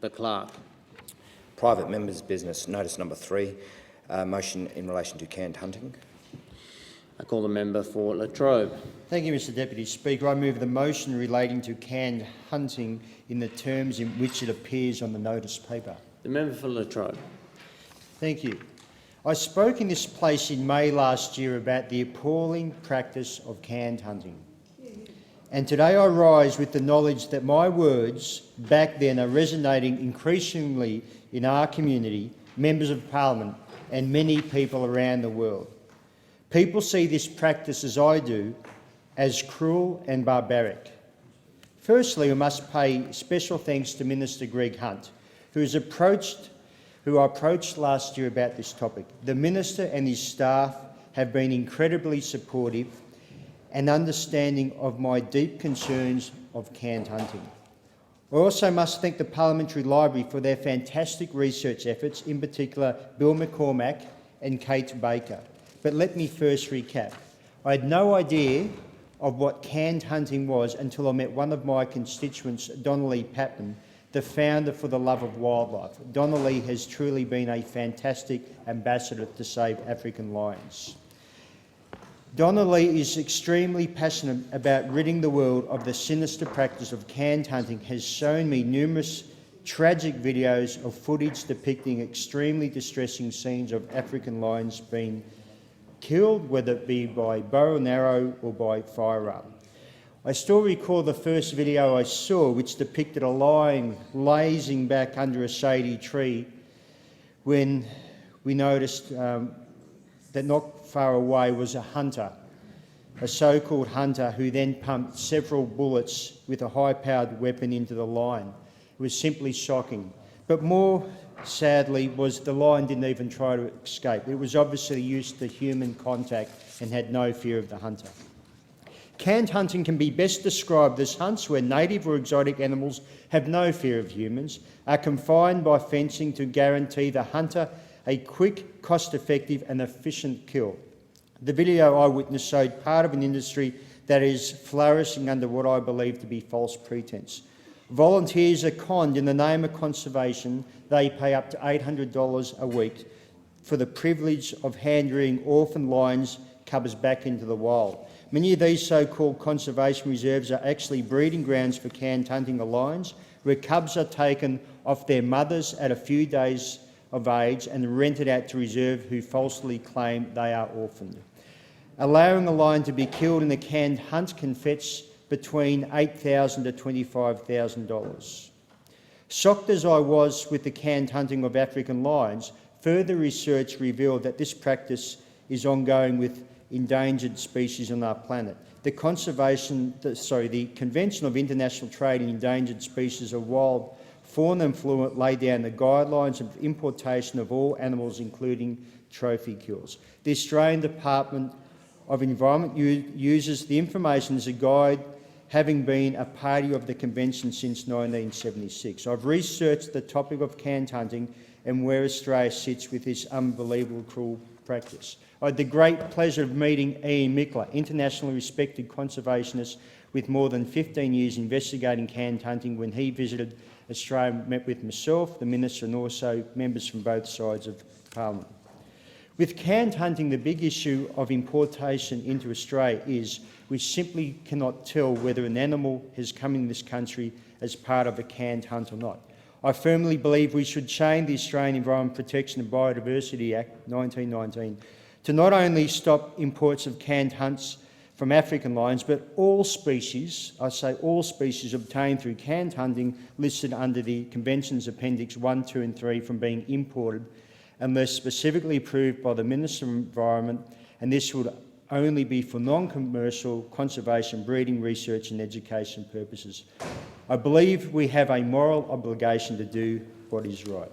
The Clerk. Private members' business, notice number 3, motion in relation to canned hunting. I call the member for Latrobe. Thank you, Mr Deputy Speaker. I move the motion relating to canned hunting in the terms in which it appears on the notice paper. The member for Latrobe. Thank you. I spoke in this place in May last year about the appalling practice of canned hunting. And today I rise with the knowledge that my words back then are resonating increasingly in our community, members of Parliament and many people around the world. People see this practice, as I do, as cruel and barbaric. Firstly, we must pay special thanks to Minister Greg Hunt, who I approached last year about this topic. The Minister and his staff have been incredibly supportive and understanding of my deep concerns of canned hunting. I also must thank the Parliamentary Library for their fantastic research efforts, in particular Bill McCormack and Kate Baker. But let me first recap. I had no idea of what canned hunting was until I met one of my constituents, Donnelly Patman, the founder for the Love of Wildlife. Donnelly has truly been a fantastic ambassador to save African lions. Donnelly is extremely passionate about ridding the world of the sinister practice of canned hunting, has shown me numerous tragic videos of footage depicting extremely distressing scenes of African lions being killed, whether it be by bow and arrow or by firearm. I still recall the first video I saw, which depicted a lion lazing back under a shady tree when we noticed that not far away was a hunter, a so-called hunter, who then pumped several bullets with a high-powered weapon into the lion. It was simply shocking. But more sadly was the lion didn't even try to escape. It was obviously used to human contact and had no fear of the hunter. Canned hunting can be best described as hunts where native or exotic animals have no fear of humans, are confined by fencing to guarantee the hunter a quick, cost-effective and efficient kill. The video I witnessed showed part of an industry that is flourishing under what I believe to be false pretense. Volunteers are conned in the name of conservation. They pay up to $800 a week for the privilege of hand-rearing orphan lions cubs back into the wild. Many of these so-called conservation reserves are actually breeding grounds for canned hunting of lions, where cubs are taken off their mothers at a few days of age and rented out to reserve who falsely claim they are orphaned. Allowing a lion to be killed in a canned hunt can fetch between $8,000 to $25,000. Shocked as I was with the canned hunting of African lions, further research revealed that this practice is ongoing with endangered species on our planet. The Convention of International Trade in Endangered Species of Wild Fauna and Flora laid down the guidelines of importation of all animals, including trophy kills. The Australian Department of Environment uses the information as a guide, having been a party of the Convention since 1976. I've researched the topic of canned hunting and where Australia sits with this unbelievable cruel practice. I had the great pleasure of meeting Ian Mickler, internationally respected conservationist with more than 15 years investigating canned hunting, when he visited Australia, met with myself, the Minister and also members from both sides of Parliament. With canned hunting, the big issue of importation into Australia is we simply cannot tell whether an animal has come in this country as part of a canned hunt or not. I firmly believe we should change the Australian Environment Protection and Biodiversity Act 1919 to not only stop imports of canned hunts from African lions, but all species, I say all species obtained through canned hunting listed under the Convention's Appendix 1, 2 and 3 from being imported unless specifically approved by the Minister of Environment, and this would only be for non-commercial conservation, breeding, research and education purposes. I believe we have a moral obligation to do what is right.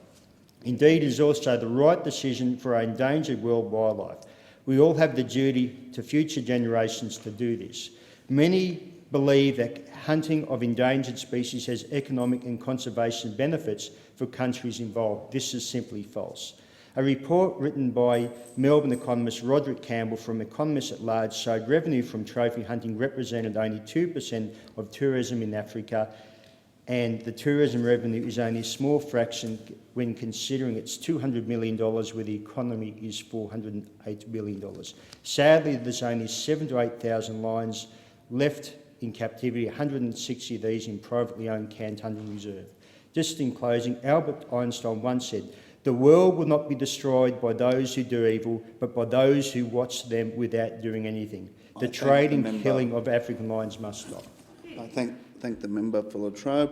Indeed, it is also the right decision for our endangered world wildlife. We all have the duty to future generations to do this. Many believe that hunting of endangered species has economic and conservation benefits for countries involved. This is simply false. A report written by Melbourne economist Roderick Campbell from Economists at Large showed revenue from trophy hunting represented only 2% of tourism in Africa and the tourism revenue is only a small fraction when considering it's $200 million where the economy is $408 billion. Sadly, there's only 7,000 to 8,000 lions left in captivity, 160 of these in privately owned canned hunting reserve. Just in closing, Albert Einstein once said, "The world will not be destroyed by those who do evil, but by those who watch them without doing anything." The trade and killing of African lions must stop. I thank the member for Latrobe.